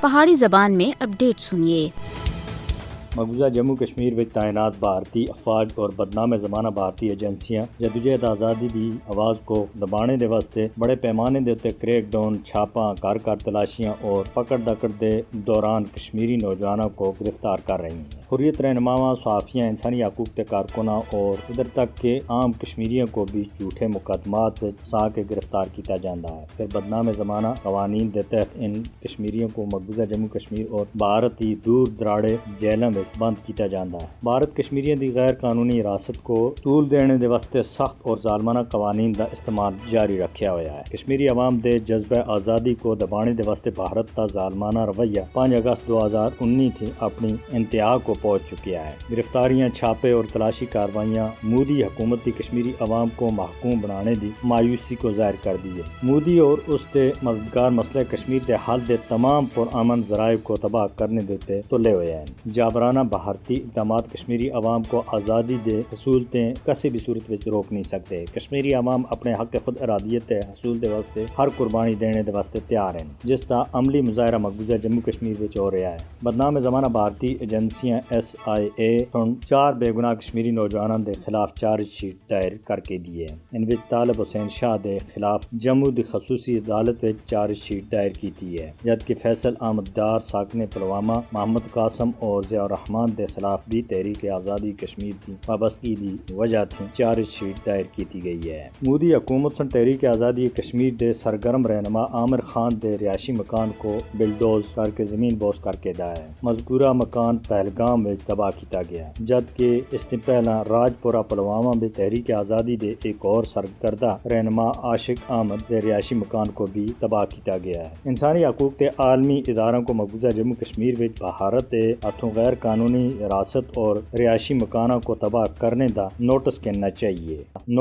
پہاڑی زبان میں اپڈیٹ سنیے۔ مقبوضہ جموں کشمیر وچ تعینات بھارتی افواج اور بدنام زمانہ بھارتی ایجنسیاں جدوجہد آزادی دی آواز کو دبانے دے واسطے بڑے پیمانے دے اتے کریک ڈاؤن، چھاپاں، گھر تلاشیاں اور پکڑ دکڑ دے دوران کشمیری نوجوانوں کو گرفتار کر رہی ہیں۔ حریت رہنماواں، صحافیاں، انسانی حقوق کے کارکناں اور ادھر تک کہ عام کشمیریوں کو بھی جھوٹے مقدمات وچ پھسا کے گرفتار کیتا جاتا ہے۔ پھر بدنام زمانہ قوانین دے تحت ان کشمیریوں کو مقبوضہ جموں کشمیر اور بھارت دی دور دراڑے جیلاں بند کیتا جاتا ہے۔ بھارت کشمیریوں دی غیر قانونی حراست کو طول دینے دے واسطے سخت اور ظالمانہ قوانین دا استعمال جاری رکھیا ہوا ہے۔ کشمیری عوام دے جذبہ آزادی کو دبانے دے واسطے بھارت دا ظالمانہ رویہ 5 اگست 2019 تھی اپنی انتہا کو پہنچ چکیا ہے۔ گرفتاریاں، چھاپے اور تلاشی کاروائیاں مودی حکومت دی کشمیری عوام کو محکوم بنانے دی مایوسی کو ظاہر کر دی ہے۔ مودی اور اس دے مددگار مسئلہ کشمیر دے حل دے تمام پرامن ذرائع کو تباہ کرنے دیتے تلے ہوئے ہیں۔ جابرانہ بھارتی اقدامات کشمیری عوام کو آزادی دے حصولتیں کسی بھی صورت وچ روک نہیں سکتے۔ کشمیری عوام اپنے حق خود ارادیت دے حصول دے واسطے ہر قربانی دینے دے واسطے تیار ہیں، جس دا عملی مظاہرہ مقبوضہ جموں کشمیر وچ ہو رہا ہے۔ بدنام زمانہ بھارتی ایجنسیاں SIA 4 بے گناہ کشمیری نوجوانوں دے خلاف چارج شیٹ دائر کر کے دی ہے۔ ان وچ طالب حسین شاہ دے خلاف جموں دی خصوصی عدالت وچ چارج شیٹ دائر کیتی ہے، جبکہ فیصل احمد ڈار ساکن پلوامہ، محمد قاسم اور ضیاء الرحمان دے خلاف بھی تحریک آزادی کشمیر دی وابستگی دی وجہ تھی چارج شیٹ دائر کیتی گئی ہے۔ مودی حکومت سن تحریک آزادی کشمیر دے سرگرم رہنما عامر خان دے رہائشی مکان کو بلڈوز کر کے زمین بوس کر کے دا ہے۔ مذکورہ مکان پہلگام میں تباہ کیتا گیا، جبکہ اس نے پہلا راجپورہ پلوامہ میں تحریک آزادی دے ایک اور سرگردہ رہنما عاشق احمد دے رہائشی مکان کو بھی تباہ کیتا گیا ہے۔ انسانی حقوق کے عالمی اداروں کو مقبوضہ جموں کشمیر وچ بھارت دے ہاتھوں غیر قانونی حراست اور رہائشی مکانوں کو تباہ کرنے دا نوٹس کرنا چاہیے۔